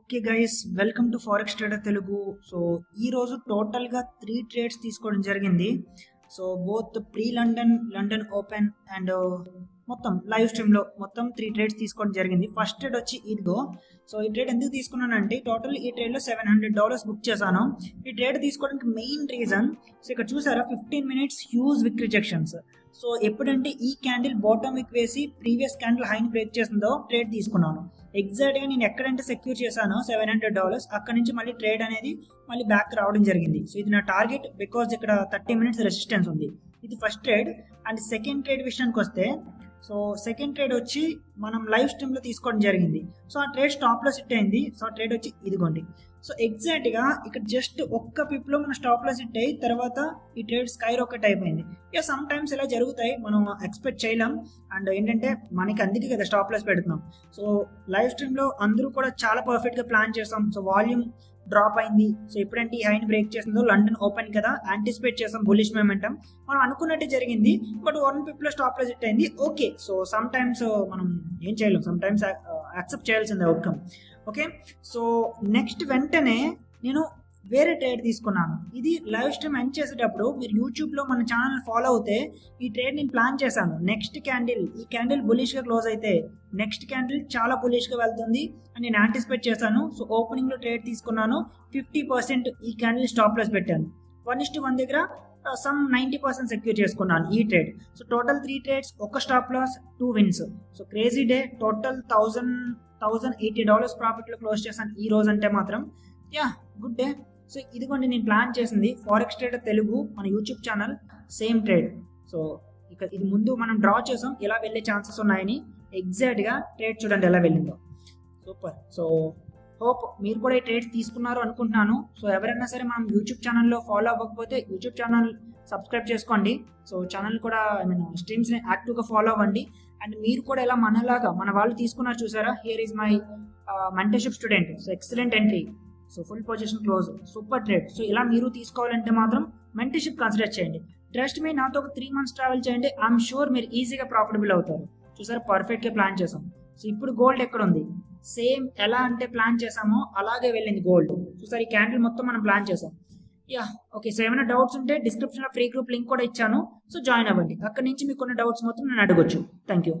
Okay guys, welcome to forex trader Telugu. So ఈ రోజు టోటల్గా 3 ట్రేడ్స్ తీసుకోవడం జరిగింది. So both pre London, London open and మొత్తం లైవ్ స్ట్రీమ్లో మొత్తం 3 ట్రేడ్స్ తీసుకోవడం జరిగింది. ఫస్ట్ ట్రేడ్ వచ్చి ఇదిగో. సో ఈ ట్రేడ్ ఎందుకు తీసుకున్నానంటే టోటల్ ఈ ట్రేడ్లో $700 బుక్ చేశాను. ఈ ట్రేడ్ తీసుకోవడానికి మెయిన్ రీజన్, సో ఇక్కడ చూసారా 15 minutes హ్యూజ్ విక్ రిజెక్షన్స్. సో ఎప్పుడంటే ఈ క్యాండిల్ బాటమ్ విక్ వేసి ప్రీవియస్ క్యాండిల్ హైని బ్రేక్ చేసిందో ట్రేడ్ తీసుకున్నాను. ఎగ్జాక్ట్గా నేను ఎక్కడంటే సెక్యూర్ చేశానో $700 అక్కడ నుంచి మళ్ళీ ట్రేడ్ అనేది మళ్ళీ బ్యాక్ రావడం జరిగింది. సో ఇది నా టార్గెట్, బికాజ్ ఇక్కడ 30 minutes రెసిస్టెన్స్ ఉంది. ఇది first trade. And second trade విషయానికి వస్తే, సో సెకండ్ ట్రేడ్ వచ్చి మనం లైవ్ స్ట్రీమ్లో తీసుకోవడం జరిగింది. సో ఆ ట్రేడ్ స్టాప్లో హిట్ అయింది. సో ఆ ట్రేడ్ వచ్చి ఇదిగోండి. సో ఎగ్జాక్ట్గా ఇక్కడ జస్ట్ ఒక్క పిప్లో మన స్టాప్లో హిట్ అయ్యి తర్వాత ఈ ట్రేడ్ స్కై రాకెట్ అయిపోయింది. ఇక సమ్ టైమ్స్ ఇలా జరుగుతాయి, మనం ఎక్స్పెక్ట్ చేయలేం. అండ్ ఏంటంటే మనకి అందుకే కదా స్టాప్ లాస్ పెడుతున్నాం. సో లైవ్ స్ట్రీమ్లో అందరూ కూడా చాలా పర్ఫెక్ట్గా ప్లాన్ చేస్తాం. సో వాల్యూమ్ డ్రాప్ అయింది. సో ఎప్పుడంటే ఈ హైని బ్రేక్ చేసిందో లండన్ ఓపెన్ కదా, యాంటిసిపేట్ చేసాం బుల్లిష్ మొమెంటం, మనం అనుకున్నట్టే జరిగింది. బట్ 1 pipలో స్టాప్ లాస్ హిట్ అయింది. ఓకే, సో సమ్ టైమ్స్ మనం ఏం చేయలేం, సమ్ టైమ్స్ యాక్సెప్ట్ చేయాల్సిందే అవుట్కమ్. ఓకే, సో నెక్స్ట్ వెంటనే నేను వేరే ట్రేడ్ తీసుకున్నాను. ఇది లైవ్ స్ట్రీమ్ ఎండ్ చేసేటప్పుడు మీరు యూట్యూబ్లో మన ఛానల్ ఫాలో అవుతే ఈ ట్రేడ్ నేను ప్లాన్ చేశాను. నెక్స్ట్ క్యాండిల్, ఈ క్యాండిల్ బులిష్గా క్లోజ్ అయితే నెక్స్ట్ క్యాండిల్ చాలా బులిష్గా వెళ్తుంది అని నేను యాంటిసిపేట్ చేశాను. సో ఓపెనింగ్లో ట్రేడ్ తీసుకున్నాను. 50% ఈ క్యాండిల్ స్టాప్ లాస్ పెట్టాను. 1:1 దగ్గర సమ్ 90% సెక్యూర్ చేసుకున్నాను ఈ ట్రేడ్. సో టోటల్ 3 ట్రేడ్స్, ఒక stop loss, 2 wins. So crazy day. Total $1,080 ప్రాఫిట్లో క్లోజ్ చేశాను ఈ రోజు. అంటే మాత్రం గుడ్ డే. సో ఇదిగోండి నేను ప్లాన్ చేసింది ఫారెక్స్ ట్రేడర్ తెలుగు మన YouTube channel, same trade. So ఇక ఇది ముందు మనం డ్రా చేసాం ఎలా వెళ్ళే ఛాన్సెస్ ఉన్నాయని. ఎగ్జాక్ట్గా ట్రేడ్ చూడండి ఎలా వెళ్ళిందో. సూపర్. సో హోప్ మీరు కూడా ఈ ట్రేడ్స్ తీసుకున్నారు అనుకుంటున్నాను. సో ఎవరైనా సరే మనం యూట్యూబ్ ఛానల్లో ఫాలో అవ్వకపోతే యూట్యూబ్ ఛానల్ సబ్స్క్రైబ్ చేసుకోండి. సో ఛానల్ కూడా స్ట్రీమ్స్ని యాక్టివ్గా ఫాలో అవ్వండి. అండ్ మీరు కూడా ఎలా మనలాగా మన వాళ్ళు తీసుకున్నారు చూసారా, here is my mentorship student. So excellent entry. So full position close, super trade. So ఇలా మీరు తీసుకోవాలంటే మాత్రం మెంటర్షిప్ కన్సిడర్ చేయండి. ట్రస్ట్ మీ, నాతో ఒక 3 months ట్రావెల్ చేయండి. ఐఎమ్ షూర్ మీరు ఈజీగా ప్రాఫిటబుల్ అవుతారు. చూసారా పర్ఫెక్ట్గా ప్లాన్ చేసాం. సో ఇప్పుడు గోల్డ్ ఎక్కడ ఉంది, సేమ్ ఎలా అంటే ప్లాన్ చేసామో అలాగే వెళ్ళింది గోల్డ్. చూసారు ఈ క్యాండిల్ మొత్తం మనం ప్లాన్ చేసాం. ఓకే. సో ఏమైనా డౌట్స్ ఉంటే డిస్క్రిప్షన్లో ఫ్రీ గ్రూప్ లింక్ కూడా ఇచ్చాను. సో జాయిన్ అవ్వండి. అక్కడ నుంచి మీకు ఉన్న డౌట్స్ మొత్తం నేను అడగొచ్చు. Thank you.